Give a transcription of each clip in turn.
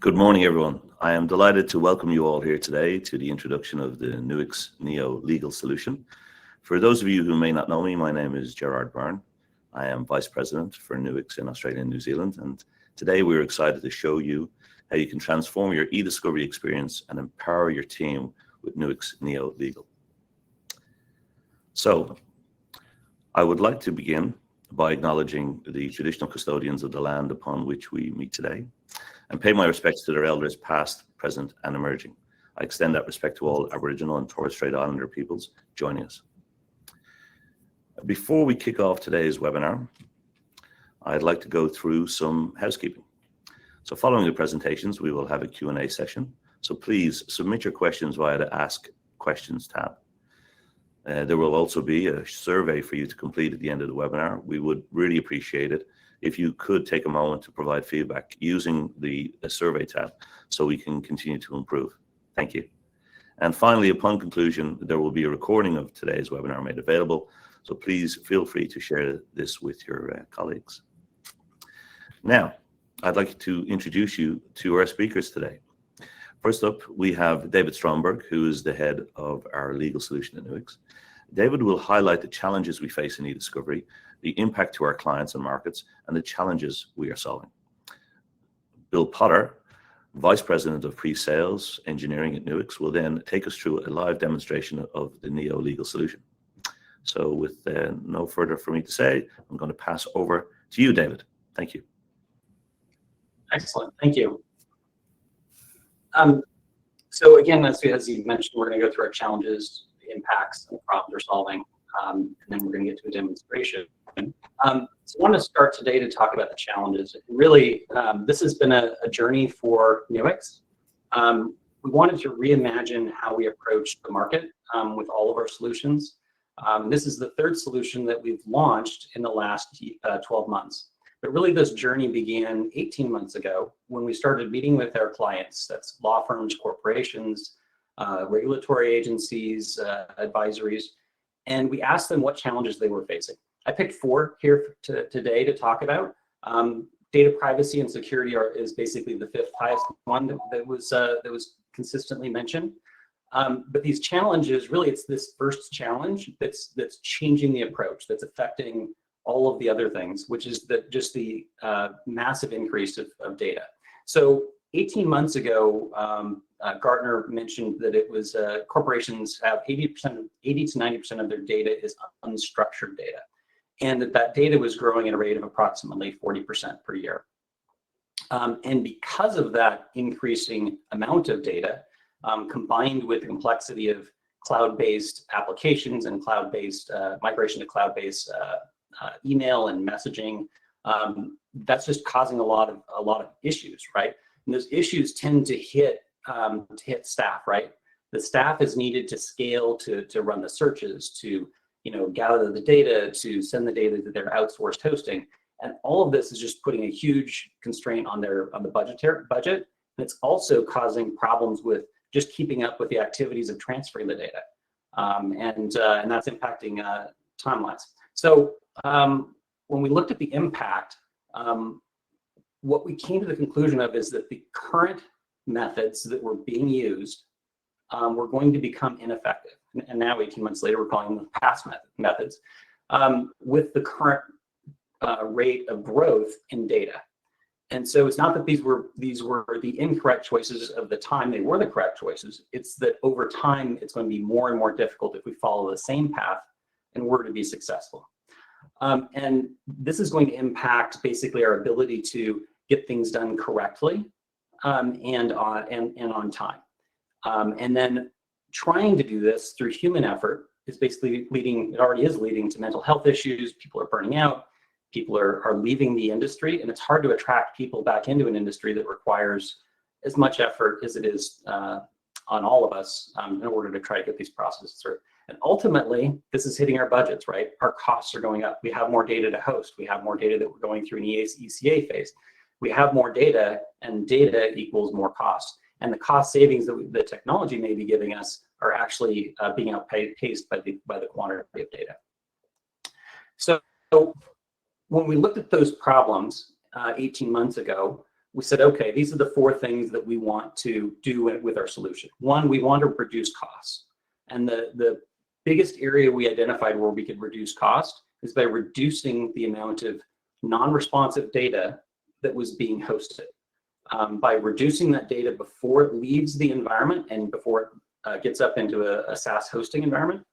Good morning, everyone. I am delighted to welcome you all here today to the introduction of the Nuix Neo Legal solution. For those of you who may not know me, my name is Gerard Byrne. I am Vice President for Nuix in Australia and New Zealand, and today we're excited to show you how you can transform your eDiscovery experience and empower your team with Nuix Neo Legal. So, I would like to begin by acknowledging the traditional custodians of the land upon which we meet today, and pay my respects to their elders past, present, and emerging. I extend that respect to all Aboriginal and Torres Strait Islander peoples joining us. Before we kick off today's webinar, I'd like to go through some housekeeping. So following the presentations, we will have a Q&A session. So please submit your questions via the Ask Questions tab. There will also be a survey for you to complete at the end of the webinar. We would really appreciate it if you could take a moment to provide feedback using the survey tab so we can continue to improve. Thank you. And finally, upon conclusion, there will be a recording of today's webinar made available. So please feel free to share this with your colleagues. Now, I'd like to introduce you to our speakers today. First up, we have David Stromberg, who is the head of our legal solution at Nuix. David will highlight the challenges we face in eDiscovery, the impact to our clients and markets, and the challenges we are solving. Bill Potter, Vice President of Pre-Sales Engineering at Nuix, will then take us through a live demonstration of the Neo Legal solution. So with no further for me to say, I'm going to pass over to you, David. Thank you. Excellent. Thank you. So again, as you mentioned, we're going to go through our challenges, the impacts, and the problems we're solving, and then we're going to get to a demonstration. So I want to start today to talk about the challenges. Really, this has been a journey for Nuix. We wanted to reimagine how we approach the market with all of our solutions. This is the third solution that we've launched in the last 12 months. But really, this journey began 18 months ago when we started meeting with our clients. That's law firms, corporations, regulatory agencies, advisories, and we asked them what challenges they were facing. I picked four here today to talk about. Data privacy and security is basically the fifth highest one that was consistently mentioned. But these challenges, really, it's this first challenge that's changing the approach, that's affecting all of the other things, which is just the massive increase of data. So 18 months ago, Gartner mentioned that it was corporations have 80 to 90% of their data is unstructured data, and that data was growing at a rate of approximately 40% per year. And because of that increasing amount of data, combined with the complexity of cloud-based applications and cloud-based migration to cloud-based email and messaging, that's just causing a lot of issues, right? And those issues tend to hit staff, right? The staff is needed to scale to run the searches, to gather the data, to send the data to their outsourced hosting, and all of this is just putting a huge constraint on the budget. And it's also causing problems with just keeping up with the activities of transferring the data, and that's impacting timelines. So when we looked at the impact, what we came to the conclusion of is that the current methods that were being used were going to become ineffective. And now 18 months later, we're calling them past methods with the current rate of growth in data. And so it's not that these were the incorrect choices of the time they were the correct choices. It's that over time, it's going to be more and more difficult if we follow the same path in order to be successful. And this is going to impact basically our ability to get things done correctly and on time. And then trying to do this through human effort is basically it already is leading to mental health issues. People are burning out. People are leaving the industry, and it's hard to attract people back into an industry that requires as much effort as it is on all of us in order to try to get these processes through. And ultimately, this is hitting our budgets, right? Our costs are going up. We have more data to host. We have more data that we're going through an ECA phase. We have more data, and data equals more cost. And the cost savings that the technology may be giving us are actually being outpaced by the quantity of data. So when we looked at those problems 18 months ago, we said, okay, these are the 4 things that we want to do with our solution. One, we want to reduce costs. And the biggest area we identified where we could reduce cost is by reducing the amount of non-responsive data that was being hosted. By reducing that data before it leaves the environment and before it gets up into a SaaS hosting environment,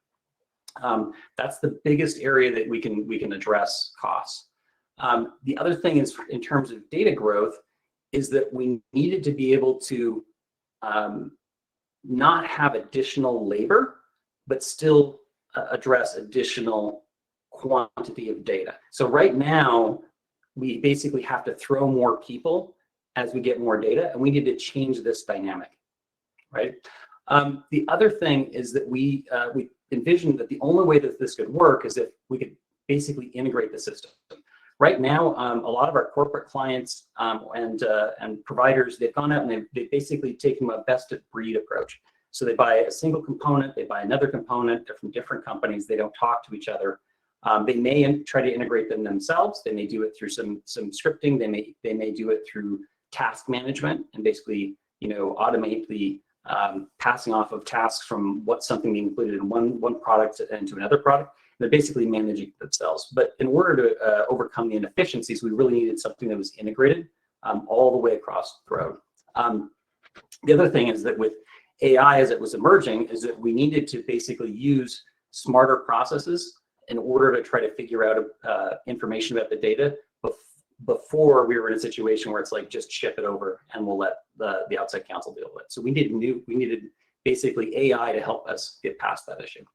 that's the biggest area that we can address costs. The other thing is, in terms of data growth, is that we needed to be able to not have additional labor, but still address additional quantity of data. So right now, we basically have to throw more people as we get more data, and we need to change this dynamic, right? The other thing is that we envisioned that the only way that this could work is if we could basically integrate the system. Right now, a lot of our corporate clients and providers, they've gone out and they've basically taken a best of breed approach. So they buy a single component, they buy another component, they're from different companies, they don't talk to each other. They may try to integrate them themselves. They may do it through some scripting. They may do it through task management and basically, automate the passing off of tasks from what's something being included in one product into another product. They're basically managing themselves. But in order to overcome the inefficiencies, we really needed something that was integrated all the way across the road. The other thing is that with AI as it was emerging, is that we needed to basically use smarter processes in order to try to figure out information about the data before we were in a situation where it's like, just ship it over and we'll let the outside counsel deal with it. So we needed basically AI to help us get past that issue.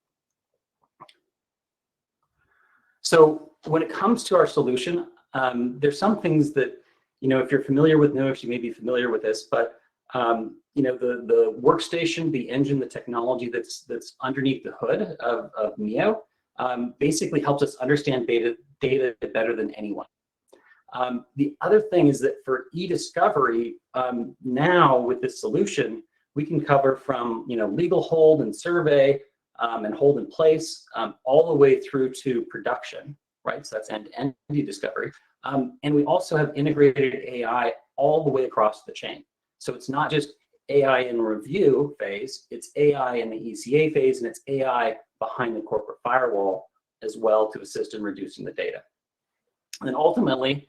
So when it comes to our solution, there's some things that, if you're familiar with Nuix, you may be familiar with this, but the workstation, the engine, the technology that's underneath the hood of Neo basically helps us understand data better than anyone. The other thing is that for eDiscovery, now with this solution, we can cover from legal hold and survey and hold in place all the way through to production, right? So that's end-to-end eDiscovery. And we also have integrated AI all the way across the chain. So it's not just AI in review phase, it's AI in the ECA phase, and it's AI behind the corporate firewall as well to assist in reducing the data. And then ultimately,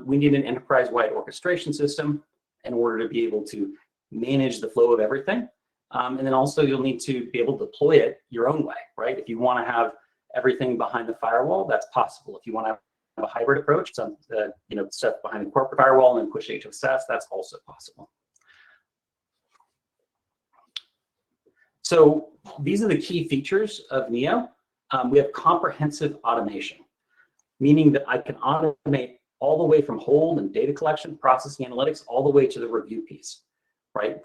we need an enterprise-wide orchestration system in order to be able to manage the flow of everything. And then also you'll need to be able to deploy it your own way, right? If you want to have everything behind the firewall, that's possible. If you want to have a hybrid approach, some stuff behind the corporate firewall and push it to SaaS, that's also possible. So these are the key features of Neo. We have comprehensive automation, meaning that I can automate all the way from hold and data collection, processing analytics, all the way to the review piece, right?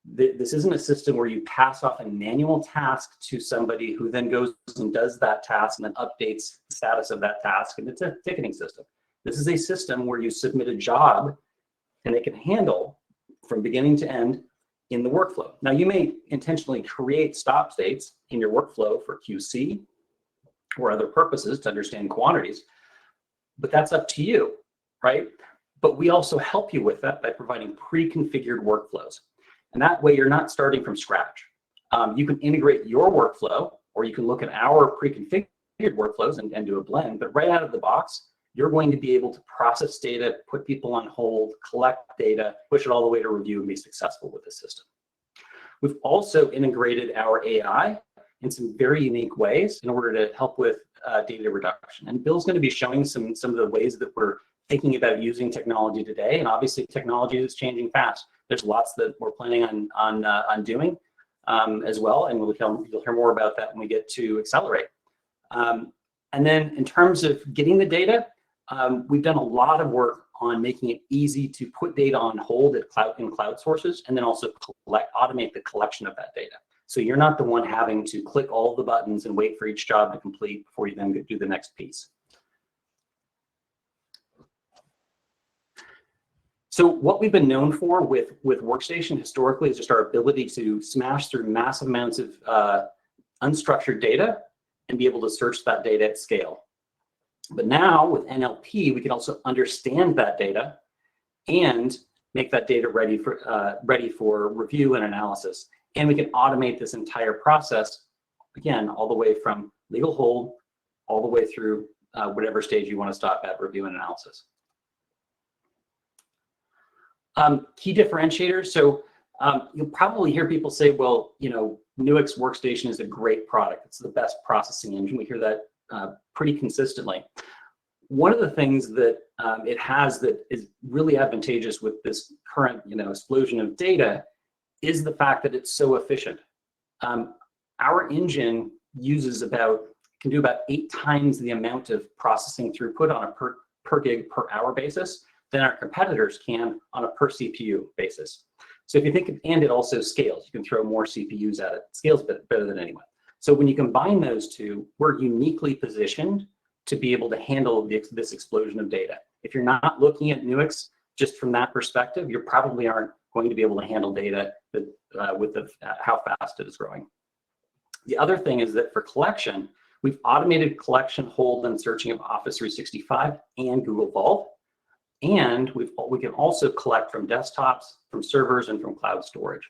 This isn't a system where you pass off a manual task to somebody who then goes and does that task and then updates the status of that task, and it's a ticketing system. This is a system where you submit a job and it can handle from beginning to end in the workflow. Now, you may intentionally create stop states in your workflow for QC or other purposes to understand quantities, but that's up to you, right? But we also help you with that by providing pre-configured workflows. And that way you're not starting from scratch. You can integrate your workflow, or you can look at our pre-configured workflows and do a blend, but right out of the box, you're going to be able to process data, put people on hold, collect data, push it all the way to review, and be successful with the system. We've also integrated our AI in some very unique ways in order to help with data reduction. And Bill's going to be showing some of the ways that we're thinking about using technology today. And obviously, technology is changing fast. There's lots that we're planning on doing as well, and you'll hear more about that when we get to Accelerate. And then in terms of getting the data, we've done a lot of work on making it easy to put data on hold in cloud sources, and then also automate the collection of that data. So you're not the one having to click all the buttons and wait for each job to complete before you then do the next piece. So what we've been known for with Workstation historically is just our ability to smash through massive amounts of unstructured data and be able to search that data at scale. But now with NLP, we can also understand that data and make that data ready for review and analysis. And we can automate this entire process, again, all the way from legal hold, all the way through whatever stage you want to stop at, review and analysis. Key differentiators. So you'll probably hear people say, well, Nuix Workstation is a great product. It's the best processing engine. We hear that pretty consistently. One of the things that it has that is really advantageous with this current explosion of data is the fact that it's so efficient. Our engine can do about 8 times the amount of processing throughput on a per gig per hour basis than our competitors can on a per CPU basis. So if you think, and it also scales, you can throw more CPUs at it. It scales better than anyone. So when you combine those two, we're uniquely positioned to be able to handle this explosion of data. If you're not looking at Nuix just from that perspective, you probably aren't going to be able to handle data with how fast it is growing. The other thing is that for collection, we've automated collection, hold, and searching of Office 365 and Google Vault. And we can also collect from desktops, from servers, and from cloud storage.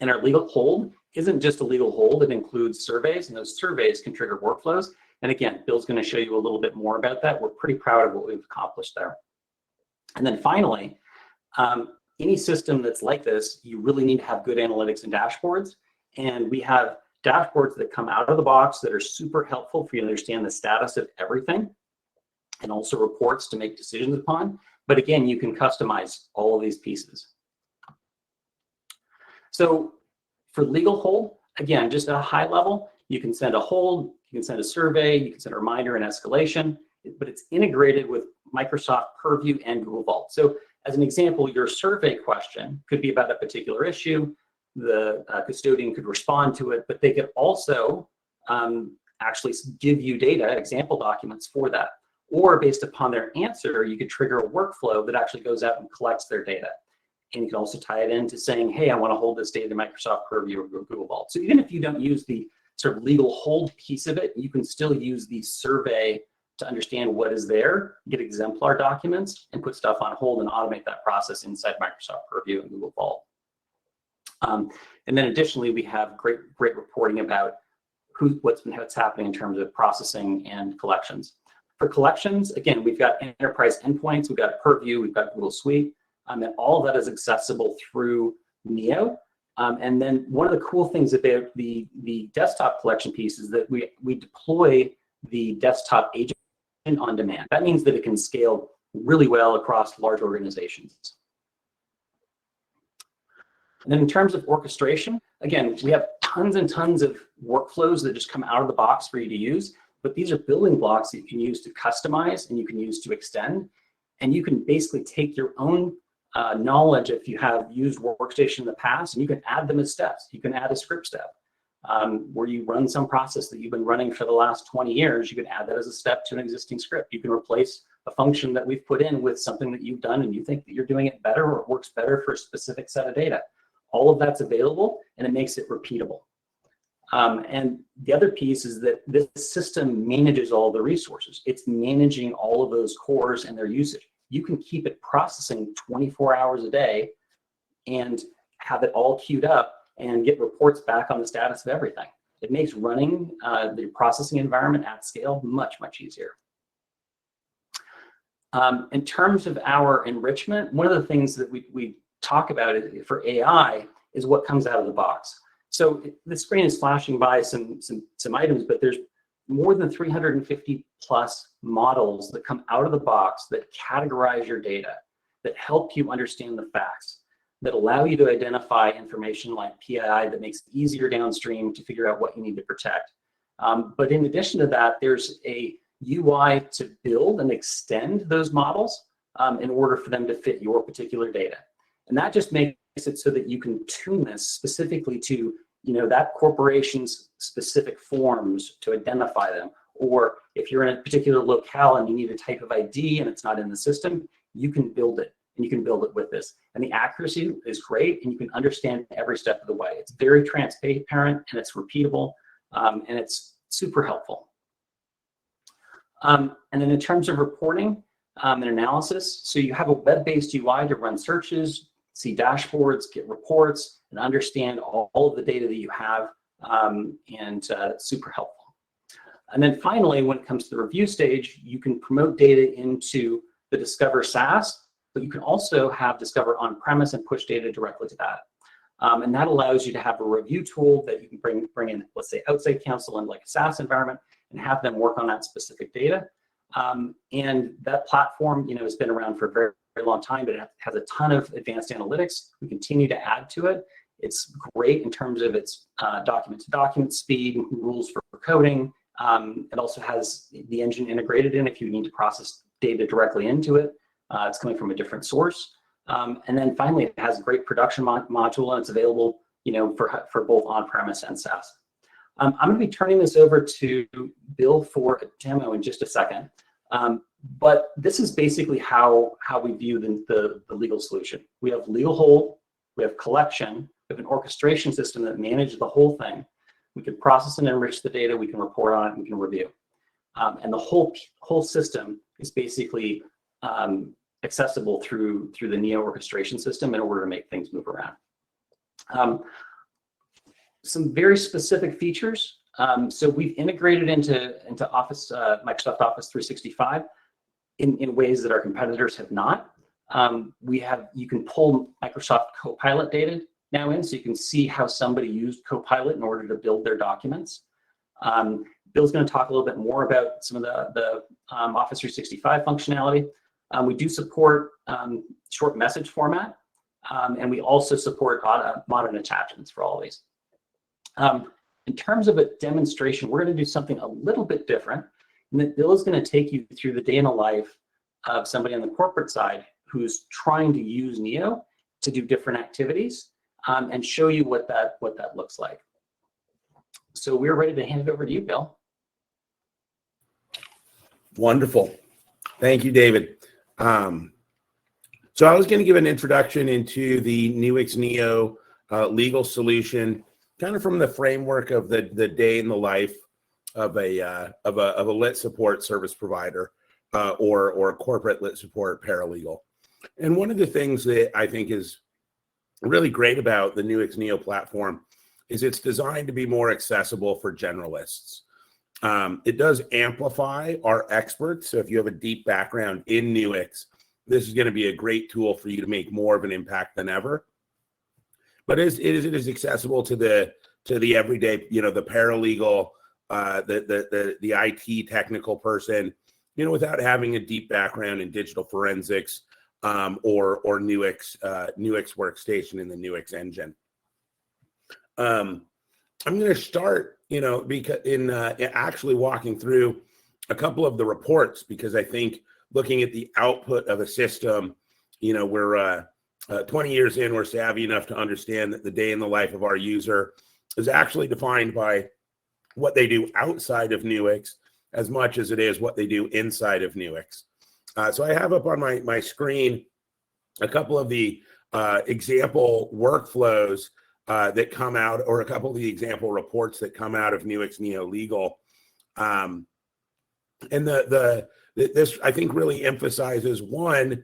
And our legal hold isn't just a legal hold, it includes surveys, and those surveys can trigger workflows. And again, Bill's going to show you a little bit more about that. We're pretty proud of what we've accomplished there. And then finally, any system that's like this, you really need to have good analytics and dashboards. And we have dashboards that come out of the box that are super helpful for you to understand the status of everything, and also reports to make decisions upon. But again, you can customize all of these pieces. So for legal hold, again, just at a high level, you can send a hold, you can send a survey, you can send a reminder and escalation, but it's integrated with Microsoft Purview and Google Vault. So as an example, your survey question could be about a particular issue. The custodian could respond to it, but they could also actually give you data, example documents for that. Or based upon their answer, you could trigger a workflow that actually goes out and collects their data. And you can also tie it into saying, hey, I want to hold this data in Microsoft Purview or Google Vault. So even if you don't use the sort of legal hold piece of it, you can still use the survey to understand what is there, get exemplar documents, and put stuff on hold and automate that process inside Microsoft Purview and Google Vault. And then additionally, we have great reporting about what's happening in terms of processing and collections. For collections, again, we've got enterprise endpoints, we've got Purview, we've got Google Suite, and all of that is accessible through Neo. And then one of the cool things about the desktop collection piece is that we deploy the desktop agent on demand. That means that it can scale really well across large organizations. And then in terms of orchestration, again, we have tons and tons of workflows that just come out of the box for you to use. But these are building blocks that you can use to customize and you can use to extend. And you can basically take your own knowledge if you have used Workstation in the past, and you can add them as steps. You can add a script step where you run some process that you've been running for the last 20 years. You can add that as a step to an existing script. You can replace a function that we've put in with something that you've done and you think that you're doing it better or it works better for a specific set of data. All of that's available and it makes it repeatable. And the other piece is that this system manages all the resources. It's managing all of those cores and their usage. You can keep it processing 24 hours a day and have it all queued up and get reports back on the status of everything. It makes running the processing environment at scale much, much easier. In terms of our enrichment, one of the things that we talk about for AI is what comes out of the box. So the screen is flashing by some items, but there's more than 350 plus models that come out of the box that categorize your data, that help you understand the facts, that allow you to identify information like PII that makes it easier downstream to figure out what you need to protect. But in addition to that, there's a UI to build and extend those models in order for them to fit your particular data. And that just makes it so that you can tune this specifically to that corporation's specific forms to identify them. Or if you're in a particular locale and you need a type of ID and it's not in the system, you can build it, and you can build it with this. And the accuracy is great, and you can understand every step of the way. It's very transparent, and it's repeatable, and it's super helpful. And then in terms of reporting, and analysis. So you have a web-based UI to run searches, see dashboards, get reports, and understand all of the data that you have, and super helpful. And then finally, when it comes to the review stage, you can promote data into the Discover SaaS, but you can also have Discover on-premise and push data directly to that. And that allows you to have a review tool that you can bring in, let's say, outside counsel in like a SaaS environment and have them work on that specific data. And that platform, has been around for a very, very long time, but it has a ton of advanced analytics. We continue to add to it. It's great in terms of its document-to-document speed, rules for coding. It also has the engine integrated in if you need to process data directly into it. It's coming from a different source. And then finally, it has a great production module, and it's available, for both on-premise and SaaS. I'm going to be turning this over to Bill for a demo in just a second. But this is basically how we view the legal solution. We have legal hold, we have collection, we have an orchestration system that manages the whole thing. We can process and enrich the data, we can report on it, we can review. And the whole system is basically accessible through the Neo orchestration system in order to make things move around. Some very specific features. So we've integrated into Office, Microsoft Office 365 in ways that our competitors have not. You can pull Microsoft Copilot data now in, so you can see how somebody used Copilot in order to build their documents. Bill's going to talk a little bit more about some of the Office 365 functionality. We do support short message format, and we also support modern attachments for all of these. In terms of a demonstration, we're going to do something a little bit different. And that Bill is going to take you through the day in the life of somebody on the corporate side who's trying to use Neo to do different activities, and show you what that looks like. So we're ready to hand it over to you, Bill. Wonderful. Thank you, David. So I was going to give an introduction into the Nuix Neo legal solution, kind of from the framework of the day in the life of a lit support service provider, or corporate lit support paralegal. And one of the things that I think is really great about the Nuix Neo platform is it's designed to be more accessible for generalists. It does amplify our experts. So if you have a deep background in Nuix, this is going to be a great tool for you to make more of an impact than ever. But it is accessible to the everyday, the paralegal, the IT technical person, without having a deep background in digital forensics, or Nuix workstation in the Nuix engine. I'm going to start, because in actually walking through a couple of the reports, because I think looking at the output of a system, we're 20 years in, we're savvy enough to understand that the day in the life of our user is actually defined by what they do outside of Nuix as much as it is what they do inside of Nuix. So I have up on my screen a couple of the example workflows that come out, or a couple of the example reports that come out of Nuix Neo Legal. And this, I think, really emphasizes, one,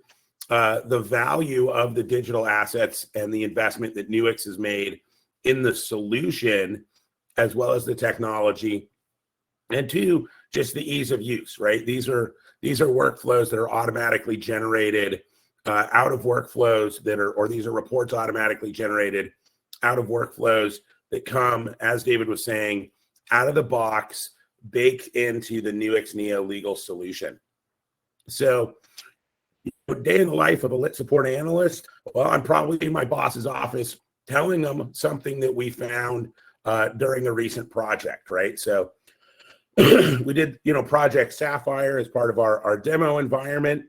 the value of the digital assets and the investment that Nuix has made in the solution, as well as the technology, and two, just the ease of use, right? These are workflows that are automatically generated out of workflows these are reports automatically generated out of workflows that come, as David was saying, out of the box, baked into the Nuix Neo Legal solution. So, day in the life of a lit support analyst, well, I'm probably in my boss's office telling them something that we found during a recent project, right? So we did, Project Sapphire as part of our demo environment,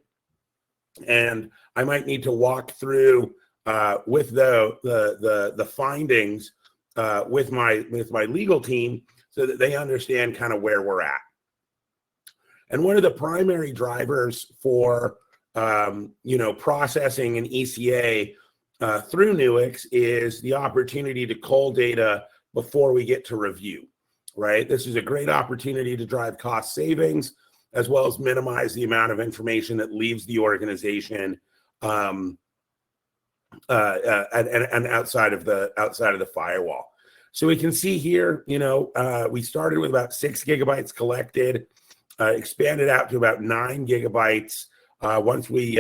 and I might need to walk through with the findings with my legal team so that they understand kind of where we're at. And one of the primary drivers for processing an ECA through Nuix is the opportunity to cull data before we get to review, right? This is a great opportunity to drive cost savings as well as minimize the amount of information that leaves the organization and outside of the firewall. So we can see here, we started with about 6 gigabytes collected, expanded out to about 9 gigabytes once we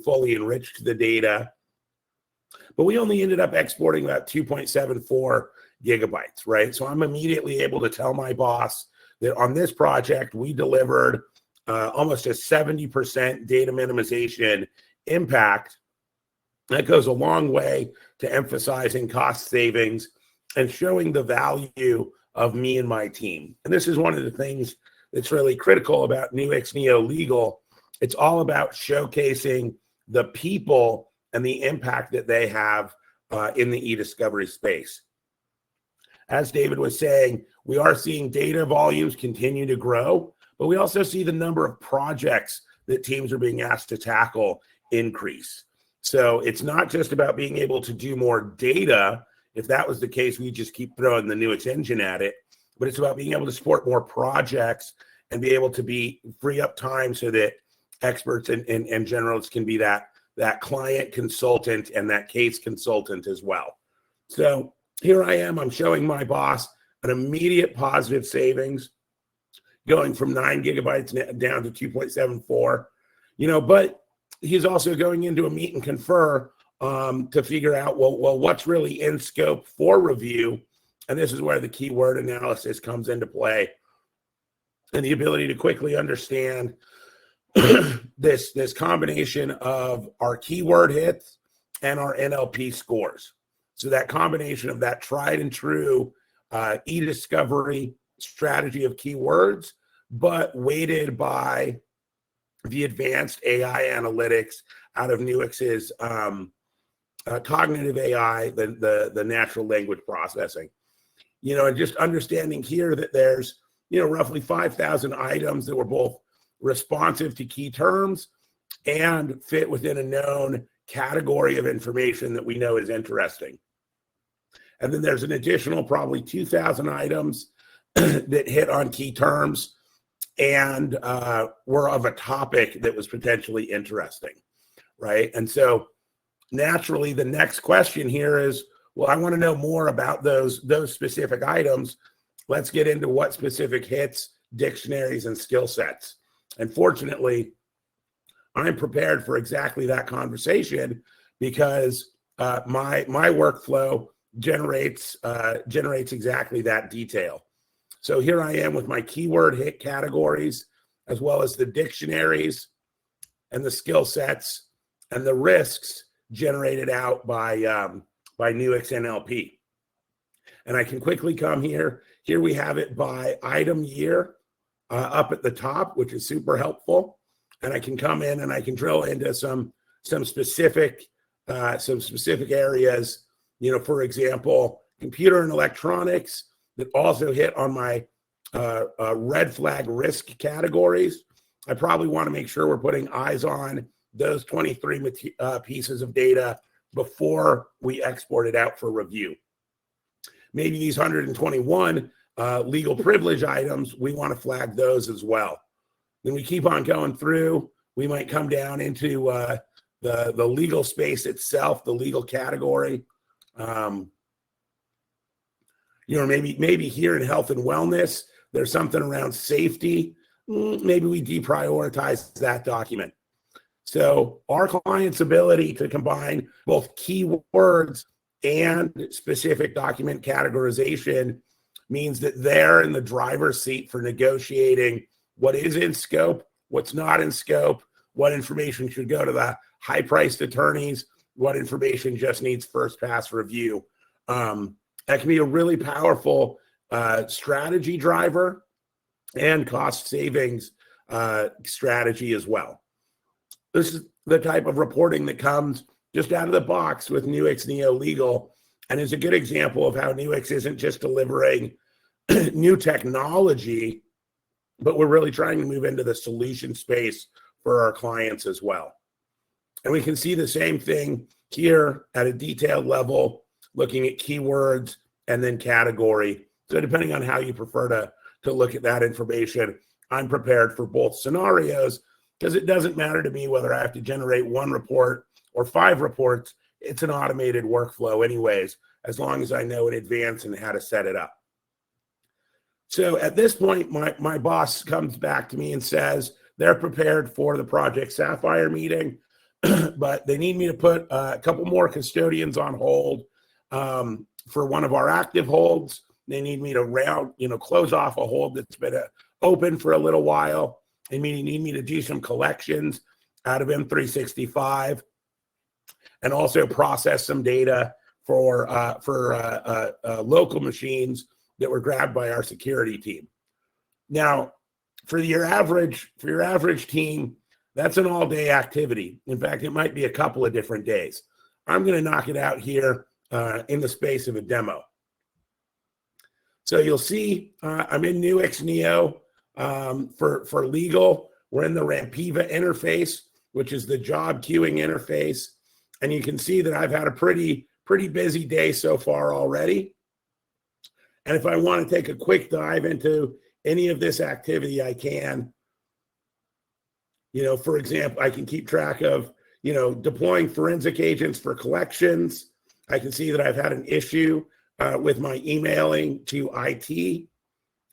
fully enriched the data. But we only ended up exporting about 2.74 gigabytes, right? So I'm immediately able to tell my boss that on this project, we delivered almost a 70% data minimization impact. That goes a long way to emphasizing cost savings and showing the value of me and my team. And this is one of the things that's really critical about Nuix Neo Legal. It's all about showcasing the people and the impact that they have in the eDiscovery space. As David was saying, we are seeing data volumes continue to grow, but we also see the number of projects that teams are being asked to tackle increase. So it's not just about being able to do more data. If that was the case, we just keep throwing the Nuix engine at it, but it's about being able to support more projects and be able to free up time so that experts and generalists can be that client consultant and that case consultant as well. So here I am, I'm showing my boss an immediate positive savings going from 9 gigabytes down to 2.74, but he's also going into a meet and confer to figure out, well, what's really in scope for review. And this is where the keyword analysis comes into play and the ability to quickly understand this combination of our keyword hits and our NLP scores. So that combination of that tried and true eDiscovery strategy of keywords, but weighted by the advanced AI analytics out of Nuix's cognitive AI, the natural language processing. And just understanding here that there's, roughly 5,000 items that were both responsive to key terms and fit within a known category of information that we know is interesting. And then there's an additional probably 2,000 items that hit on key terms and were of a topic that was potentially interesting, right? And so naturally, the next question here is, well, I want to know more about those specific items. Let's get into what specific hits, dictionaries, and skill sets. And fortunately, I'm prepared for exactly that conversation because my workflow generates exactly that detail. So here I am with my keyword hit categories, as well as the dictionaries and the skill sets and the risks generated out by Nuix NLP. And I can quickly come here. Here we have it by item year up at the top, which is super helpful. And I can come in and I can drill into some specific areas. For example, computer and electronics that also hit on my red flag risk categories. I probably want to make sure we're putting eyes on those 23 pieces of data before we export it out for review. Maybe these 121 legal privilege items, we want to flag those as well. Then we keep on going through. We might come down into the legal space itself, the legal category. Maybe here in health and wellness, there's something around safety. Maybe we deprioritize that document. So our client's ability to combine both keywords and specific document categorization means that they're in the driver's seat for negotiating what is in scope, what's not in scope, what information should go to the high-priced attorneys, what information just needs first pass review. That can be a really powerful strategy driver and cost savings strategy as well. This is the type of reporting that comes just out of the box with Nuix Neo Legal, and is a good example of how Nuix isn't just delivering new technology, but we're really trying to move into the solution space for our clients as well. And we can see the same thing here at a detailed level, looking at keywords and then category. So depending on how you prefer to look at that information, I'm prepared for both scenarios, because it doesn't matter to me whether I have to generate 1 report or 5 reports. It's an automated workflow anyways, as long as I know in advance and how to set it up. So at this point, my boss comes back to me and says they're prepared for the Project Sapphire meeting, but they need me to put a couple more custodians on hold for one of our active holds. They need me to close off a hold that's been open for a little while. They need me to do some collections out of M365 and also process some data for local machines that were grabbed by our security team. Now, for your average team, that's an all-day activity. In fact, it might be a couple of different days. I'm going to knock it out here in the space of a demo. So you'll see I'm in Nuix Neo for legal. We're in the Rampiva interface, which is the job queuing interface. And you can see that I've had a pretty busy day so far already. And if I want to take a quick dive into any of this activity, I can. For example, I can keep track of, deploying forensic agents for collections. I can see that I've had an issue with my emailing to IT.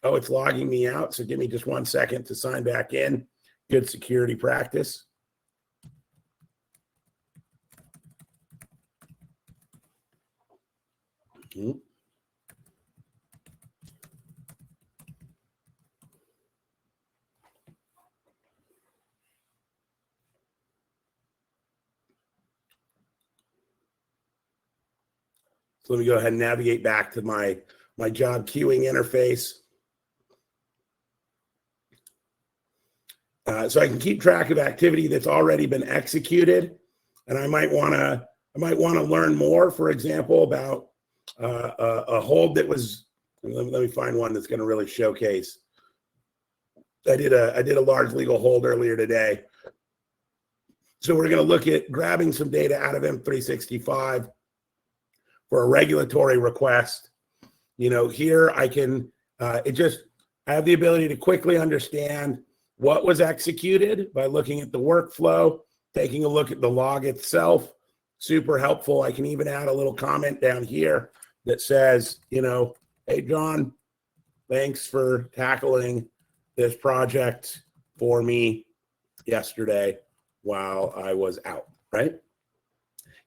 Oh, it's logging me out. So give me just 1 second to sign back in. Good security practice. Mm-hmm. So let me go ahead and navigate back to my job queuing interface. So I can keep track of activity that's already been executed, and I might want to learn more. For example, about a hold that was. Let me find one that's going to really showcase. I did a large legal hold earlier today, so we're going to look at grabbing some data out of M365 for a regulatory request. Here I can. I have the ability to quickly understand what was executed by looking at the workflow, taking a look at the log itself. Super helpful. I can even add a little comment down here that says, hey, John, thanks for tackling this project for me yesterday while I was out, right?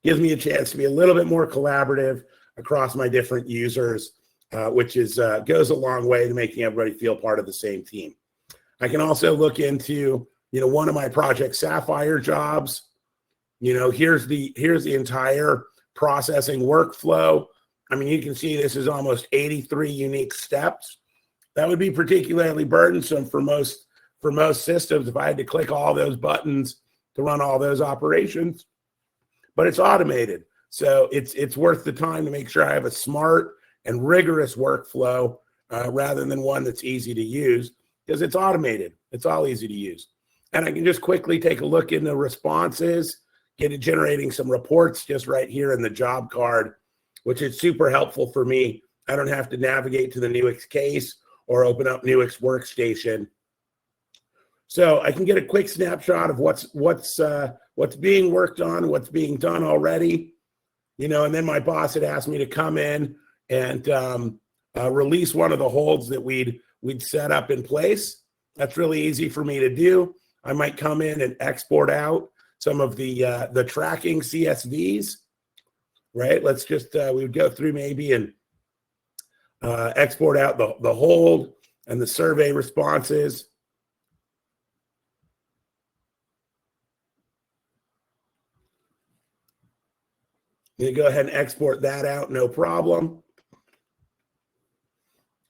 Gives me a chance to be a little bit more collaborative across my different users, which goes a long way to making everybody feel part of the same team. I can also look into, one of my Project Sapphire jobs. Here's the entire processing workflow. I mean, you can see this is almost 83 unique steps. That would be particularly burdensome for most systems if I had to click all those buttons to run all those operations. But it's automated, so it's worth the time to make sure I have a smart and rigorous workflow rather than one that's easy to use, because it's automated. It's all easy to use. And I can just quickly take a look in the responses, get it generating some reports just right here in the job card, which is super helpful for me. I don't have to navigate to the Nuix case or open up Nuix Workstation. So I can get a quick snapshot of what's being worked on, what's being done already, and then my boss had asked me to come in and release one of the holds that we'd set up in place. That's really easy for me to do. I might come in and export out some of the tracking CSVs, right? Let's just, we would go through maybe and export out the hold and the survey responses. You go ahead and export that out, no problem.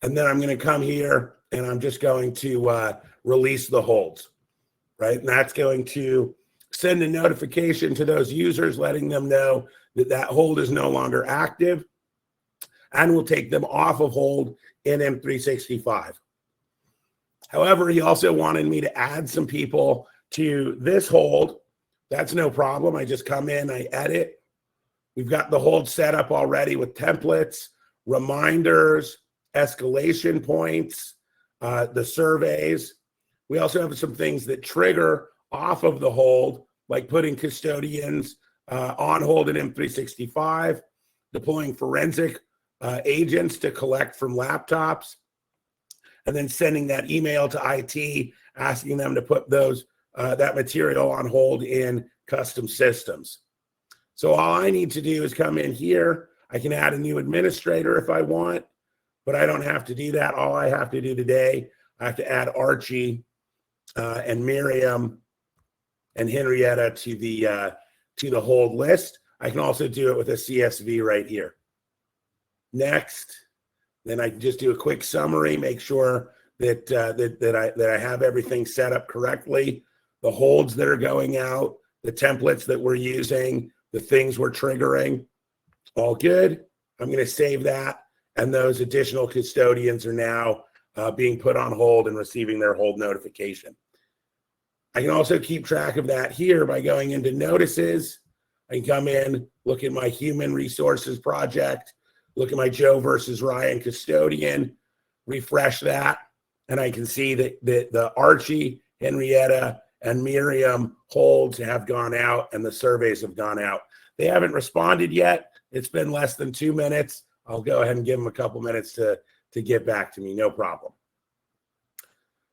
And then I'm going to come here and I'm just going to release the holds, right? And that's going to send a notification to those users, letting them know that that hold is no longer active, and will take them off of hold in M365. However, he also wanted me to add some people to this hold. That's no problem. I just come in, I edit. We've got the hold set up already with templates, reminders, escalation points, the surveys. We also have some things that trigger off of the hold, like putting custodians on hold in M365, deploying forensic agents to collect from laptops, and then sending that email to IT, asking them to put that material on hold in custom systems. So all I need to do is come in here. I can add a new administrator if I want, but I don't have to do that. All I have to do today, I have to add Archie and Miriam and Henrietta to the hold list. I can also do it with a CSV right here. Next, then I can just do a quick summary, make sure that I have everything set up correctly, the holds that are going out, the templates that we're using, the things we're triggering, all good. I'm going to save that, and those additional custodians are now being put on hold and receiving their hold notification. I can also keep track of that here by going into notices. I can come in, look at my human resources project, look at my Joe versus Ryan custodian, refresh that, and I can see that the Archie, Henrietta, and Miriam holds have gone out and the surveys have gone out. They haven't responded yet. It's been less than 2 minutes. I'll go ahead and give them a couple minutes to get back to me, no problem.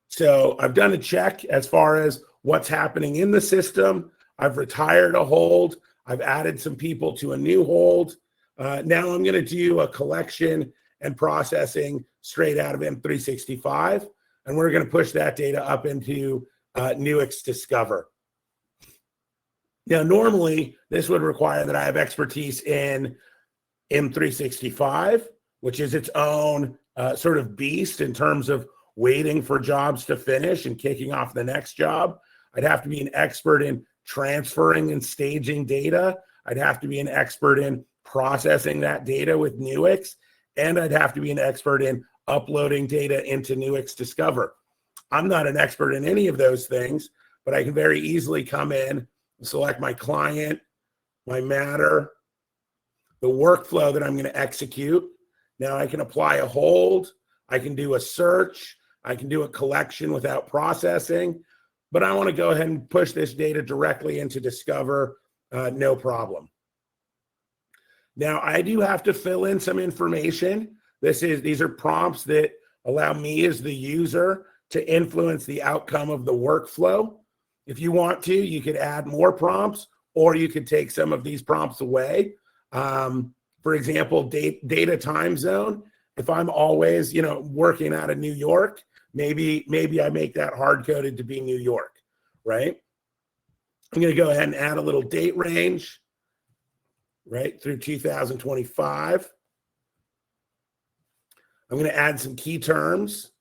So I've done a check as far as what's happening in the system. I've retired a hold. I've added some people to a new hold. Now I'm going to do a collection and processing straight out of M365, and we're going to push that data up into Nuix Discover. Now, normally, this would require that I have expertise in M365, which is its own sort of beast in terms of waiting for jobs to finish and kicking off the next job. I'd have to be an expert in transferring and staging data. I'd have to be an expert in processing that data with Nuix, and I'd have to be an expert in uploading data into Nuix Discover. I'm not an expert in any of those things, but I can very easily come in, select my client, my matter, the workflow that I'm going to execute. Now I can apply a hold, I can do a search, I can do a collection without processing, but I want to go ahead and push this data directly into Discover, no problem. Now I do have to fill in some information. These are prompts that allow me as the user to influence the outcome of the workflow. If you want to, you could add more prompts, or you could take some of these prompts away. For example, data time zone. If I'm always, working out of New York, maybe I make that hard-coded to be New York, right? I'm going to go ahead and add a little date range, right, through 2025. I'm going to add some key terms.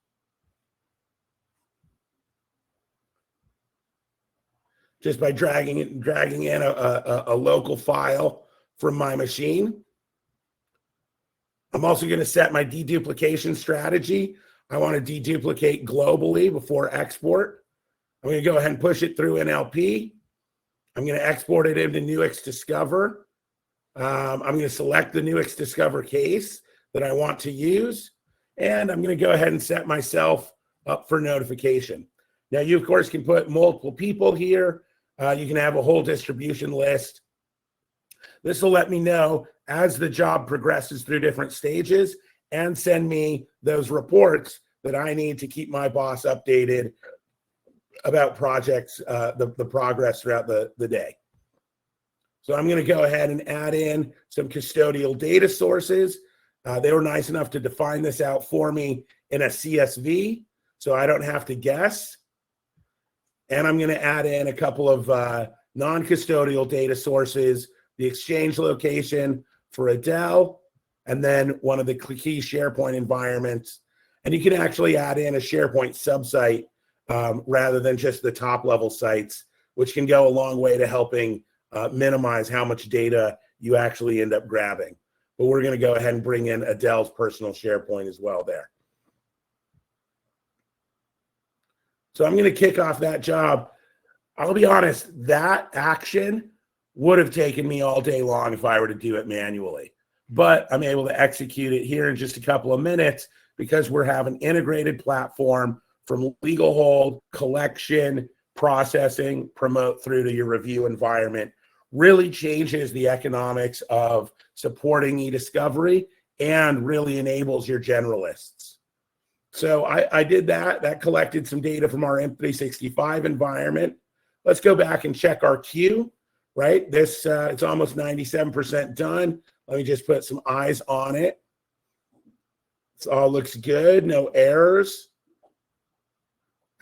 Just by dragging in a local file from my machine. I'm also going to set my deduplication strategy. I want to deduplicate globally before export. I'm going to go ahead and push it through NLP. I'm going to export it into Nuix Discover. I'm going to select the Nuix Discover case that I want to use, and I'm going to go ahead and set myself up for notification. Now, you, of course, can put multiple people here. You can have a whole distribution list. This will let me know as the job progresses through different stages and send me those reports that I need to keep my boss updated about projects, the progress throughout the day. So I'm going to go ahead and add in some custodial data sources. They were nice enough to define this out for me in a CSV, so I don't have to guess. And I'm going to add in a couple of non-custodial data sources, the exchange location for Adele, and then one of the key SharePoint environments. And you can actually add in a SharePoint subsite rather than just the top-level sites, which can go a long way to helping minimize how much data you actually end up grabbing. But we're going to go ahead and bring in Adele's personal SharePoint as well there. So I'm going to kick off that job. I'll be honest, that action would have taken me all day long if I were to do it manually. But I'm able to execute it here in just a couple of minutes because we have an integrated platform from legal hold, collection, processing, promote through to your review environment really changes the economics of supporting eDiscovery and really enables your generalists. So I did that. That collected some data from our M365 environment. Let's go back and check our queue, right? This, it's almost 97% done. Let me just put some eyes on it. This all looks good, no errors.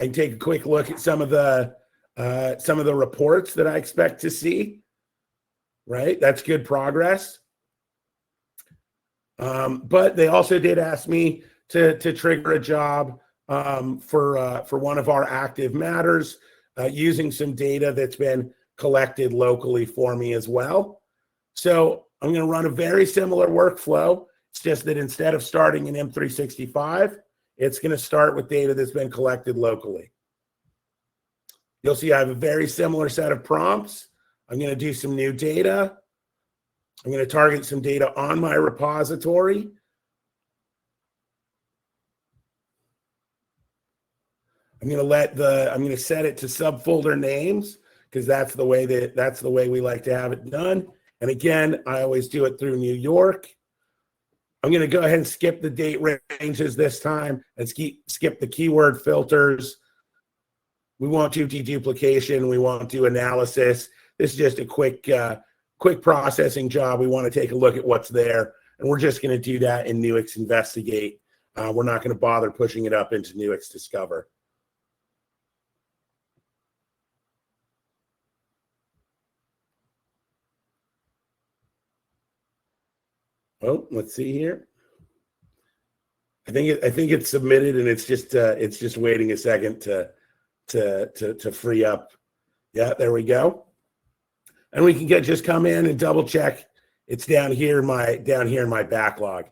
I can take a quick look at some of the reports that I expect to see, right? That's good progress. But they also did ask me to trigger a job for one of our active matters using some data that's been collected locally for me as well. So I'm going to run a very similar workflow. It's just that instead of starting in M365, it's going to start with data that's been collected locally. You'll see I have a very similar set of prompts. I'm going to do some new data. I'm going to target some data on my repository. I'm going to set it to subfolder names because that's the way we like to have it done. And again, I always do it through New York. I'm going to go ahead and skip the date ranges this time and skip the keyword filters. We won't do deduplication. We won't do analysis. This is just a quick processing job. We want to take a look at what's there. And we're just going to do that in Nuix Investigate. We're not going to bother pushing it up into Nuix Discover. Oh, let's see here. I think it's submitted and it's just waiting a second to free up. Yeah, there we go. And we can just come in and double check. It's down here in my backlog.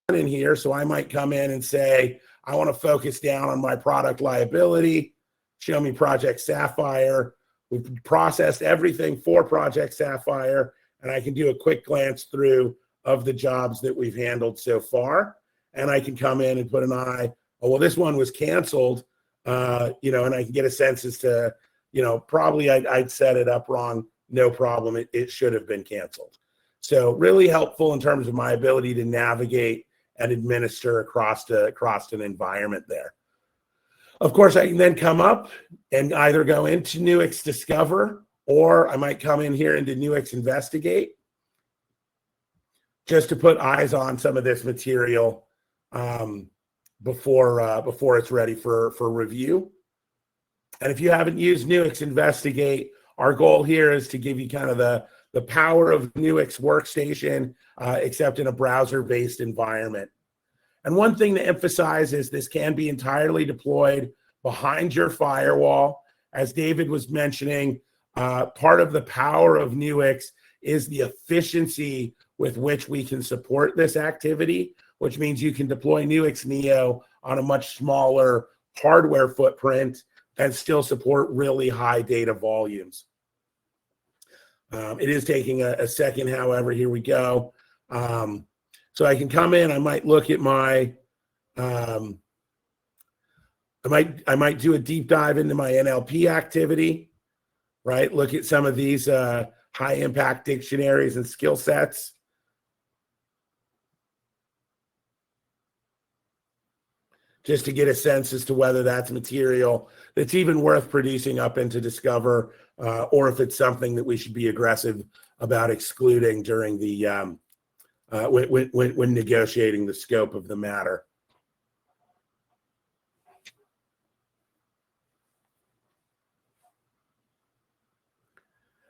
In here, so I might come in and say, I want to focus down on my product liability. Show me Project Sapphire. We've processed everything for Project Sapphire, and I can do a quick glance through of the jobs that we've handled so far. And I can come in and put an eye, oh, well, this one was canceled, and I can get a sense as to, probably I'd set it up wrong. No problem. It should have been canceled. So really helpful in terms of my ability to navigate and administer across an environment there. Of course, I can then come up and either go into Nuix Discover, or I might come in here into Nuix Investigate just to put eyes on some of this material before it's ready for review. And if you haven't used Nuix Investigate, our goal here is to give you kind of the power of Nuix Workstation, except in a browser-based environment. And one thing to emphasize is this can be entirely deployed behind your firewall. As David was mentioning, part of the power of Nuix is the efficiency with which we can support this activity, which means you can deploy Nuix Neo on a much smaller hardware footprint and still support really high data volumes. It is taking a second, however, here we go. So I can come in, I might look at my, I might do a deep dive into my NLP activity, right? Look at some of these high impact dictionaries and skill sets. Just to get a sense as to whether that's material that's even worth producing up into Discover, or if it's something that we should be aggressive about excluding during the when negotiating the scope of the matter.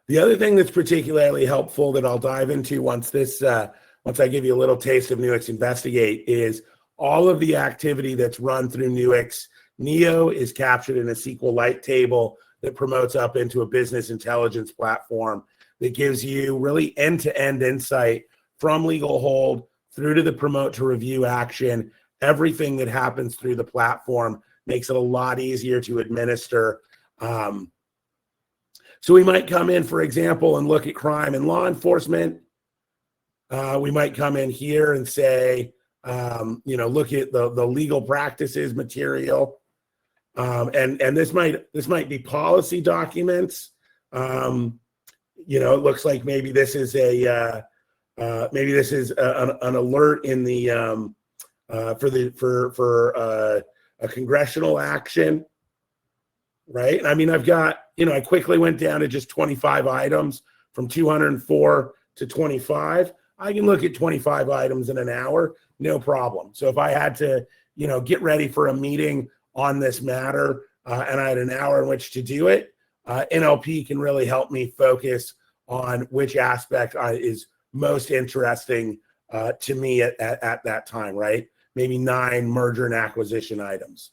The other thing that's particularly helpful that I'll dive into once I give you a little taste of Nuix Investigate is all of the activity that's run through Nuix Neo is captured in a SQLite table that promotes up into a business intelligence platform that gives you really end-to-end insight from legal hold through to the promote to review action. Everything that happens through the platform makes it a lot easier to administer. So we might come in, for example, and look at crime and law enforcement. We might come in here and say, look at the legal practices material. And this might be policy documents. It looks like maybe this is an alert in the for a congressional action, right? I mean, I've got, I quickly went down to just 25 items from 204 to 25. I can look at 25 items in an hour, no problem. So if I had to, get ready for a meeting on this matter, and I had an hour in which to do it, NLP can really help me focus on which aspect is most interesting to me at that time, right? Maybe 9 merger and acquisition items.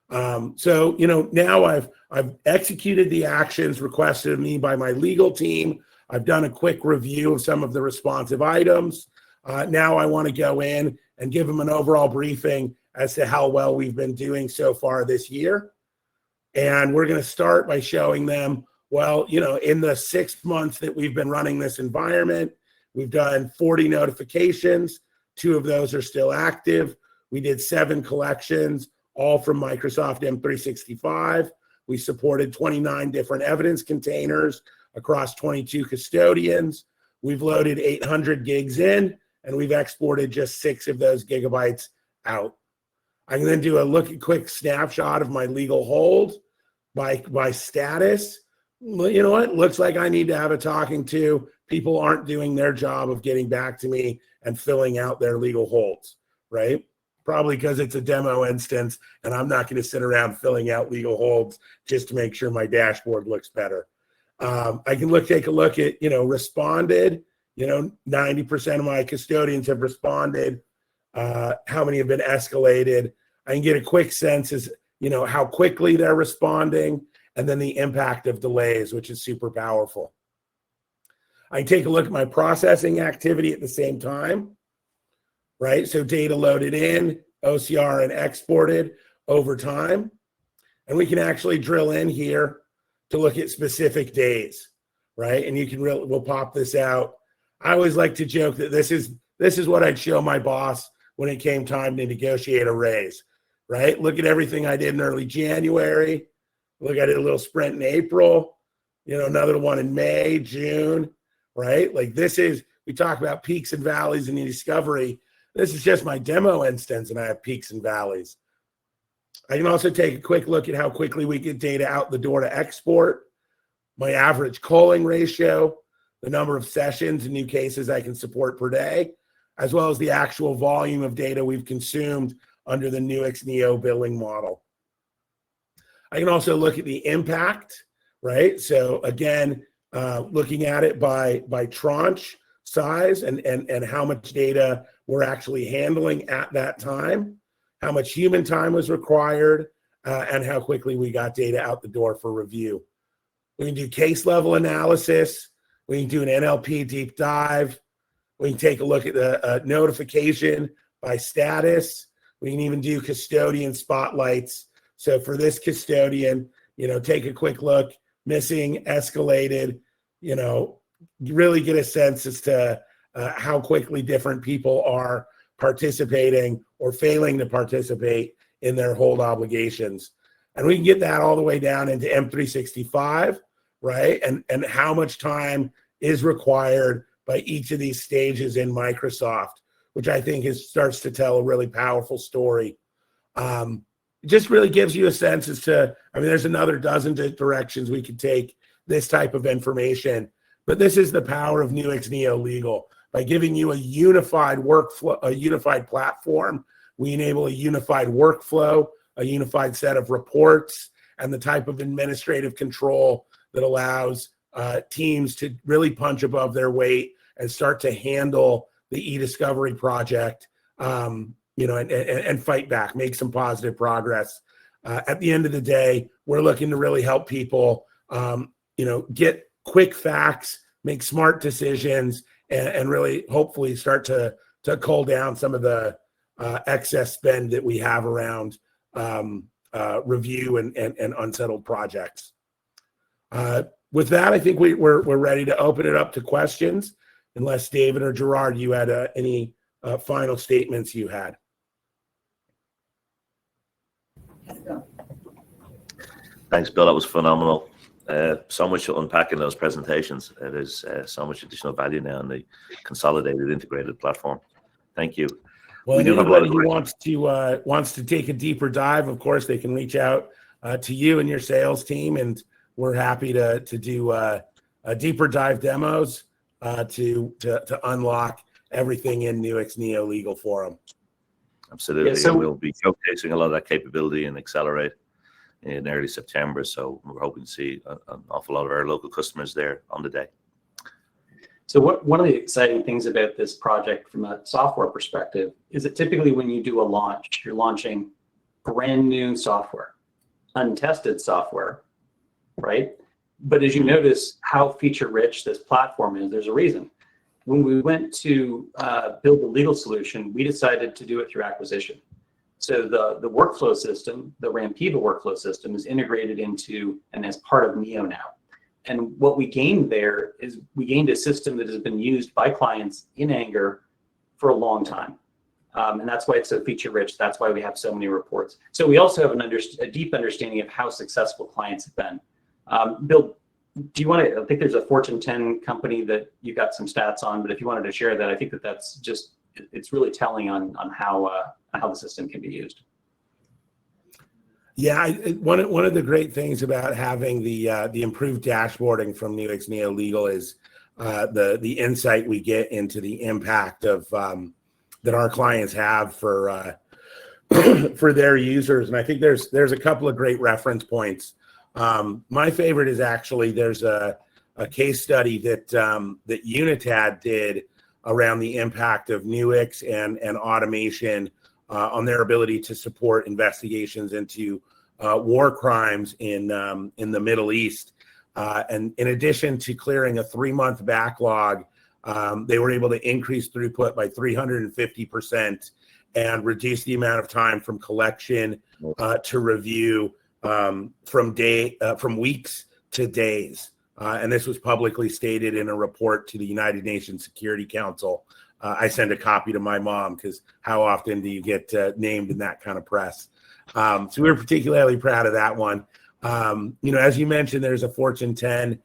So now I've executed the actions requested of me by my legal team. I've done a quick review of some of the responsive items. Now I want to go in and give them an overall briefing as to how well we've been doing so far this year. And we're going to start by showing them, well, in the 6 months that we've been running this environment, we've done 40 notifications. 2 of those are still active. We did 7 collections, all from Microsoft M365. We supported 29 different evidence containers across 22 custodians. We've loaded 800 gigs in, and we've exported just 6 of those gigabytes out. I can then do a quick snapshot of my legal hold by status. Well, you know what? Looks like I need to have a talking to. People aren't doing their job of getting back to me and filling out their legal holds, right? Probably because it's a demo instance, and I'm not going to sit around filling out legal holds just to make sure my dashboard looks better. I can take a look at, responded. 90% of my custodians have responded. How many have been escalated? I can get a quick sense as, how quickly they're responding, and then the impact of delays, which is super powerful. I can take a look at my processing activity at the same time, right? So data loaded in, OCR and exported over time. And we can actually drill in here to look at specific days, right? And we'll pop this out. I always like to joke that this is what I'd show my boss when it came time to negotiate a raise, right? Look at everything I did in early January. Look, I did a little sprint in April, another one in May, June, right? Like we talk about peaks and valleys in eDiscovery. This is just my demo instance, and I have peaks and valleys. I can also take a quick look at how quickly we get data out the door to export, my average calling ratio, the number of sessions and new cases I can support per day, as well as the actual volume of data we've consumed under the Nuix Neo billing model. I can also look at the impact, right? So again, looking at it by tranche size and how much data we're actually handling at that time, how much human time was required, and how quickly we got data out the door for review. We can do case level analysis. We can do an NLP deep dive. We can take a look at the notification by status. We can even do custodian spotlights. So for this custodian, take a quick look, missing, escalated, really get a sense as to how quickly different people are participating or failing to participate in their hold obligations. And we can get that all the way down into M365, right? And how much time is required by each of these stages in Microsoft, which I think starts to tell a really powerful story. It just really gives you a sense as to, there's another dozen directions we could take this type of information, but this is the power of Nuix Neo Legal. By giving you a unified workflow, a unified platform, we enable a unified workflow, a unified set of reports, and the type of administrative control that allows teams to really punch above their weight and start to handle the eDiscovery project, and fight back, make some positive progress. At the end of the day, we're looking to really help people, get quick facts, make smart decisions, and really hopefully start to cull down some of the excess spend that we have around review and unsettled projects. With that, I think we're ready to open it up to questions, unless David or Gerard, you had any final statements you had. Thanks, Bill. That was phenomenal. So much to unpack in those presentations. There's so much additional value now in the consolidated, integrated platform. Thank you. Well, anybody who wants to take a deeper dive, of course, they can reach out to you and your sales team, and we're happy to do a deeper dive demos to unlock everything in Nuix Neo Legal Forum. Absolutely. Yeah, so we'll be showcasing a lot of that capability and Accelerate in early September. So we're hoping to see an awful lot of our local customers there on the day. So one of the exciting things about this project from a software perspective is that typically when you do a launch, you're launching brand new software, untested software, right? But as you notice how feature rich this platform is, there's a reason. When we went to build the legal solution, we decided to do it through acquisition. So the workflow system, the Rampiva workflow system, is integrated into and as part of Neo now. And what we gained there is we gained a system that has been used by clients in anger for a long time. And that's why it's so feature rich. That's why we have so many reports. So we also have a deep understanding of how successful clients have been. Bill, do you want to, I think there's a Fortune 10 company that you got some stats on, but if you wanted to share that, I think that's just, it's really telling on how the system can be used. Yeah, one of the great things about having the improved dashboarding from Nuix Neo Legal is the insight we get into the impact of that our clients have for their users, and I think there's a couple of great reference points. My favorite is actually there's a case study that Unitad did around the impact of Nuix and automation on their ability to support investigations into war crimes in the Middle East. And in addition to clearing a 3-month backlog, they were able to increase throughput by 350% and reduce the amount of time from collection to review from weeks to days. And this was publicly stated in a report to the United Nations Security Council. I send a copy to my mom because how often do you get named in that kind of press? So we were particularly proud of that one. As you mentioned, there's a Fortune 10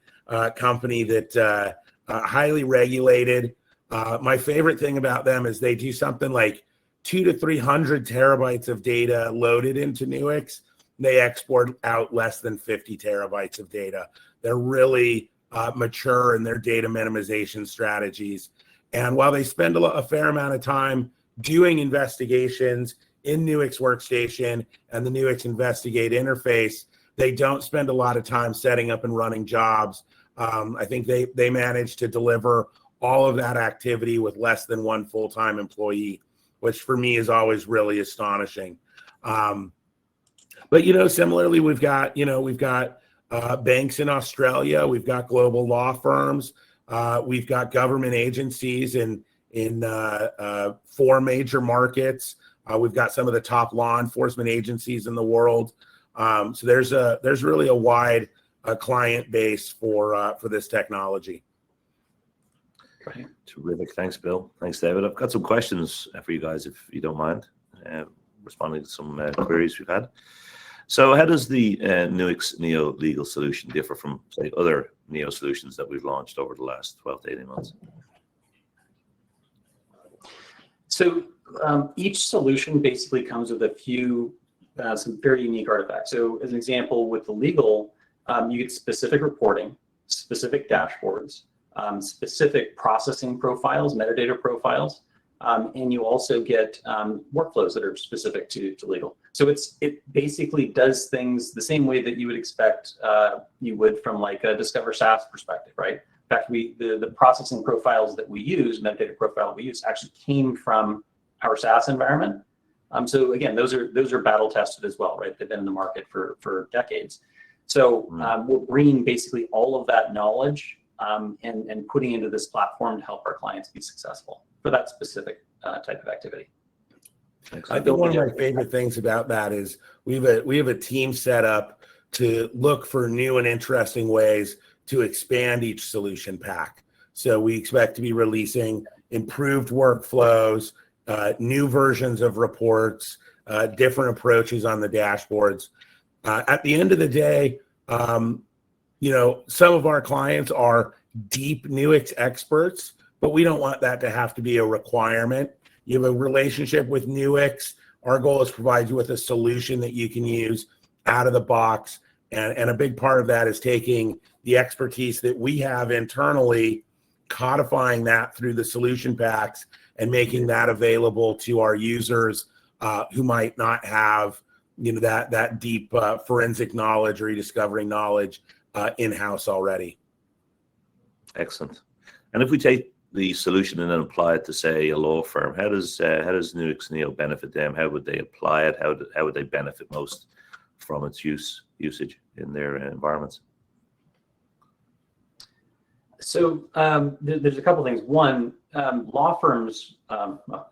company that highly regulated. My favorite thing about them is they do something like 200 to 300 terabytes of data loaded into Nuix. They export out less than 50 terabytes of data. They're really mature in their data minimization strategies. And while they spend a fair amount of time doing investigations in Nuix Workstation and the Nuix Investigate interface, they don't spend a lot of time setting up and running jobs. I think they managed to deliver all of that activity with less than one full-time employee, which for me is always really astonishing. But similarly, we've got banks in Australia, we've got global law firms, we've got government agencies in 4 major markets. We've got some of the top law enforcement agencies in the world. So there's really a wide client base for this technology. Great. Terrific. Thanks, Bill. Thanks, David. I've got some questions for you guys, if you don't mind, responding to some queries we've had. So how does the Nuix Neo Legal solution differ from, say, other Neo solutions that we've launched over the last 12 to 18 months? So each solution basically comes with a few, some very unique artifacts. So as an example, with the legal, you get specific reporting, specific dashboards, specific processing profiles, metadata profiles, and you also get workflows that are specific to legal. So it basically does things the same way that you would expect you would from like a Discover SaaS perspective, right? In fact, the processing profiles that we use, metadata profile we use, actually came from our SaaS environment. So again, those are battle tested as well, right? They've been in the market for decades. So we're bringing basically all of that knowledge and putting into this platform to help our clients be successful for that specific type of activity. I think one of my favorite things about that is we have a team set up to look for new and interesting ways to expand each solution pack. So we expect to be releasing improved workflows, new versions of reports, different approaches on the dashboards. At the end of the day, some of our clients are deep Nuix experts, but we don't want that to have to be a requirement. You have a relationship with Nuix. Our goal is to provide you with a solution that you can use out of the box. And a big part of that is taking the expertise that we have internally, codifying that through the solution packs, and making that available to our users who might not have that deep forensic knowledge or eDiscovery knowledge in-house already. Excellent. And if we take the solution and then apply it to, say, a law firm, how does Nuix Neo benefit them? How would they apply it? How would they benefit most from its usage in their environments? So there's a couple things. One, law firms,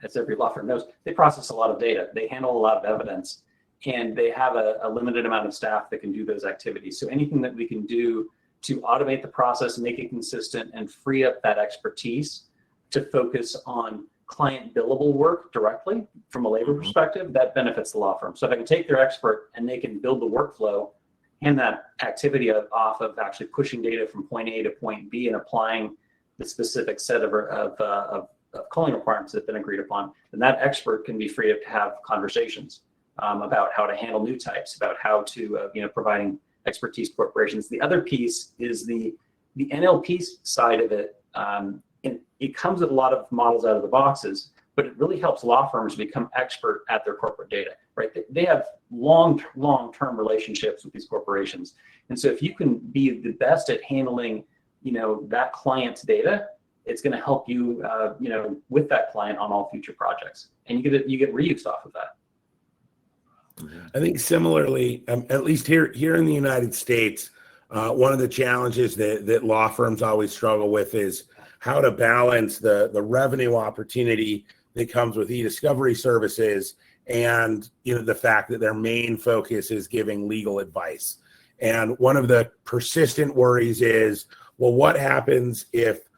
as every law firm knows, they process a lot of data. They handle a lot of evidence, and they have a limited amount of staff that can do those activities. So anything that we can do to automate the process, make it consistent, and free up that expertise to focus on client billable work directly from a labor perspective, that benefits the law firm. So if I can take their expert and they can build the workflow, hand that activity off of actually pushing data from point A to point B and applying the specific set of calling requirements that have been agreed upon, then that expert can be freed up to have conversations about how to handle new types, about how to, providing expertise to corporations. The other piece is the NLP side of it. And it comes with a lot of models out of the boxes, but it really helps law firms become expert at their corporate data, right? They have long-term relationships with these corporations. And so if you can be the best at handling, that client's data, it's going to help you, with that client on all future projects. And you get reuse off of that. I think similarly, at least here in the United States, one of the challenges that law firms always struggle with is how to balance the revenue opportunity that comes with eDiscovery services and the fact that their main focus is giving legal advice. And one of the persistent worries is, well, what happens if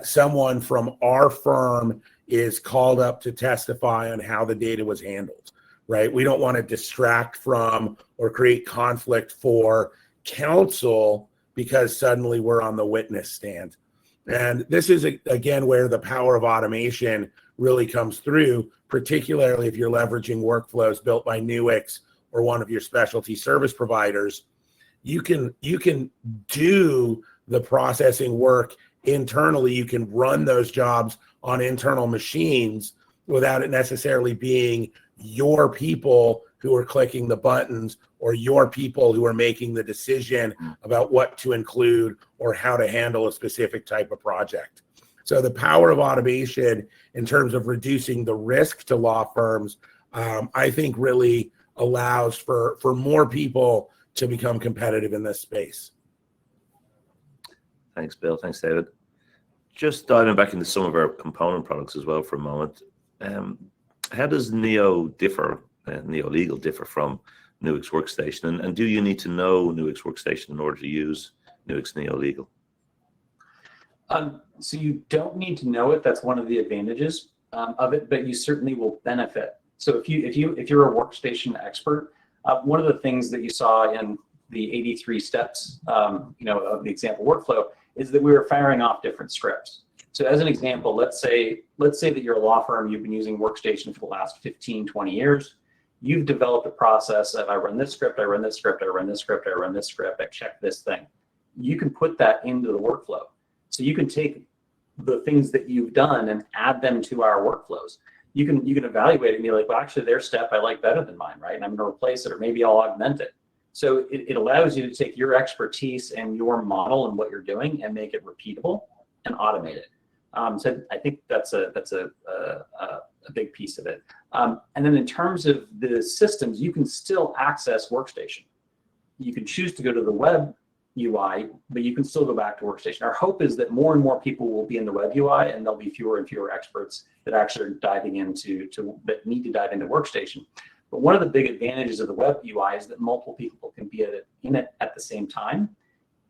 someone from our firm is called up to testify on how the data was handled? Right? We don't want to distract from or create conflict for counsel because suddenly we're on the witness stand. And this is, again, where the power of automation really comes through, particularly if you're leveraging workflows built by Nuix or one of your specialty service providers. You can do the processing work internally. You can run those jobs on internal machines without it necessarily being your people who are clicking the buttons or your people who are making the decision about what to include or how to handle a specific type of project. So the power of automation in terms of reducing the risk to law firms, I think really allows for more people to become competitive in this space. Thanks, Bill. Thanks, David. Just diving back into some of our component products as well for a moment. How does Neo Legal differ from Nuix Workstation? And do you need to know Nuix Workstation in order to use Nuix Neo Legal? So you don't need to know it. That's one of the advantages of it, but you certainly will benefit. So if you're a workstation expert, one of the things that you saw in the 83 steps, of the example workflow is that we were firing off different scripts. So as an example, let's say that you're a law firm, you've been using Workstation for the last 15, 20 years. You've developed a process of I run this script, I run this script, I run this script, I run this script, I check this thing. You can put that into the workflow. So you can take the things that you've done and add them to our workflows. You can evaluate it and be like, well, actually their step I like better than mine, right? And I'm going to replace it, or maybe I'll augment it. So it allows you to take your expertise and your model and what you're doing and make it repeatable and automate it. So I think that's a big piece of it. And then in terms of the systems, you can still access Workstation. You can choose to go to the web UI, but you can still go back to Workstation. Our hope is that more and more people will be in the web UI, and there'll be fewer and fewer experts that actually are diving into that need to dive into Workstation. But one of the big advantages of the web UI is that multiple people can be in it at the same time.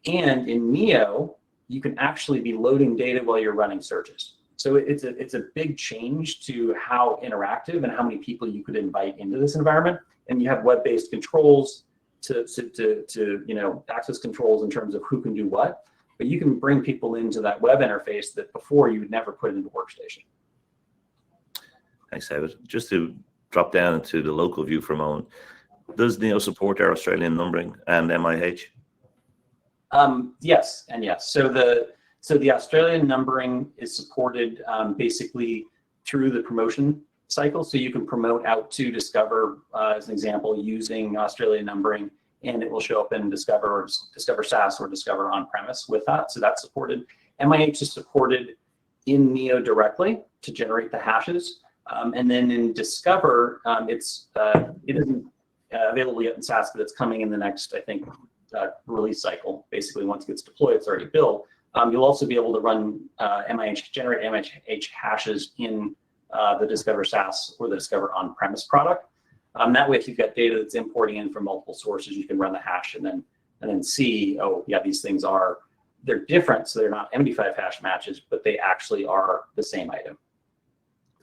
And in Neo, you can actually be loading data while you're running searches. So it's a big change to how interactive and how many people you could invite into this environment. And you have web-based controls to access controls in terms of who can do what. But you can bring people into that web interface that before you would never put into Workstation. Thanks, David. Just to drop down into the local view for a moment, does Neo support our Australian numbering and MIH? Yes and yes. So the Australian numbering is supported basically through the promotion cycle. So you can promote out to Discover, as an example, using Australian numbering, and it will show up in Discover or Discover SaaS or Discover on-premise with that. So that's supported. MIH is supported in Neo directly to generate the hashes. And then in Discover, it isn't available yet in SaaS, but it's coming in the next, I think, release cycle. Basically, once it gets deployed, it's already built. You'll also be able to run generate MIH hashes in the Discover SaaS or the Discover on-premise product. That way, if you've got data that's importing in from multiple sources, you can run the hash and then see, oh yeah, these things they're different, so they're not MD5 hash matches, but they actually are the same item.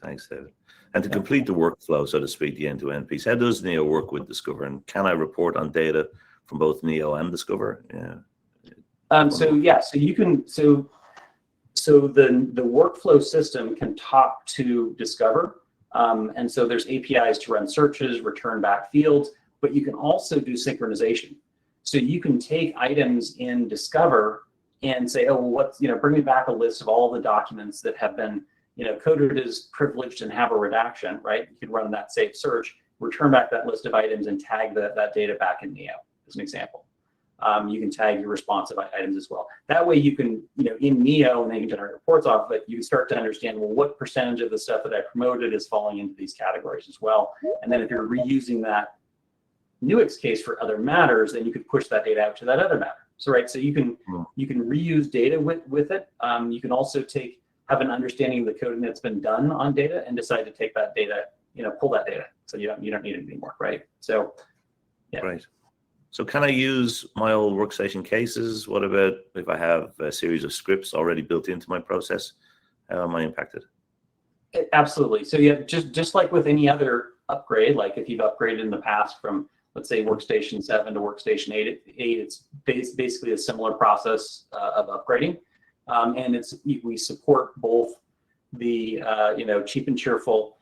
Thanks, David. And to complete the workflow, so to speak, the end-to-end piece, how does Neo work with Discover? And can I report on data from both Neo and Discover? Yeah. So you can. So the workflow system can talk to Discover, and so there's APIs to run searches, return back fields, but you can also do synchronization. So you can take items in Discover and say, oh, well, bring me back a list of all the documents that have been coded as privileged and have a redaction, right? You can run that safe search, return back that list of items, and tag that data back in Neo, as an example. You can tag your responsive items as well. That way you can, in Neo, and then you can generate reports off of it, you can start to understand, well, what percentage of the stuff that I promoted is falling into these categories as well. And then if you're reusing that Nuix case for other matters, then you could push that data out to that other matter. So, right, so you can reuse data with it. You can also have an understanding of the coding that's been done on data and decide to take that data, pull that data. So you don't need it anymore, right? So, yeah. Right. So can I use my old Workstation cases? What about if I have a series of scripts already built into my process? How am I impacted? Absolutely. So yeah, just like with any other upgrade, like if you've upgraded in the past from, let's say, Workstation 7 to Workstation 8, it's basically a similar process of upgrading. And we support both the cheap and cheerful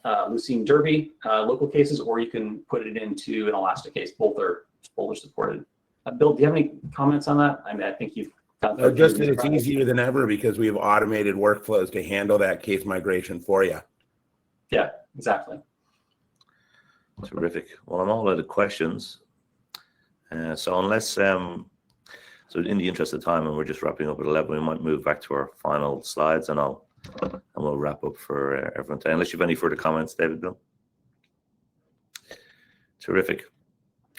Lucene Derby local cases, or you can put it into an Elastic case. Both are supported. Bill, do you have any comments on that? I mean, I think you've just that it's easier than ever because we have automated workflows to handle that case migration for you. Yeah, exactly. Terrific. Well, I'm all out of questions. So unless, so in the interest of time, and we're just wrapping up at 11, we might move back to our final slides, and we'll wrap up for everyone today. Unless you have any further comments, David, Bill. Terrific.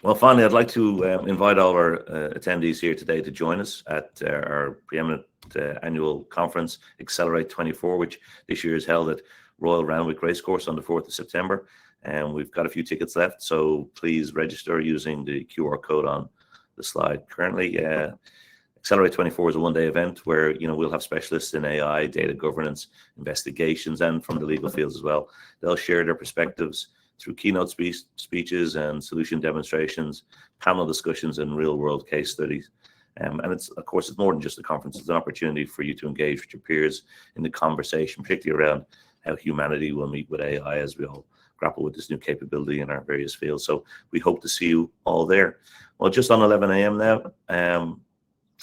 Well, finally, I'd like to invite all our attendees here today to join us at our preeminent annual conference, Accelerate 24, which this year is held at Royal Randwick Racecourse on the 4th of September. And we've got a few tickets left, so please register using the QR code on the slide. Currently, Accelerate 24 is a one-day event where we'll have specialists in AI, data governance, investigations, and from the legal fields as well. They'll share their perspectives through keynote speeches and solution demonstrations, panel discussions, and real-world case studies. And it's more than just a conference. It's an opportunity for you to engage with your peers in the conversation, particularly around how humanity will meet with AI as we all grapple with this new capability in our various fields. So we hope to see you all there. Well, just on 11 a.m. now,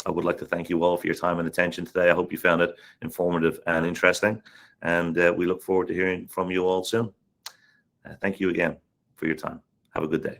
I would like to thank you all for your time and attention today. I hope you found it informative and interesting, and we look forward to hearing from you all soon. Thank you again for your time. Have a good day.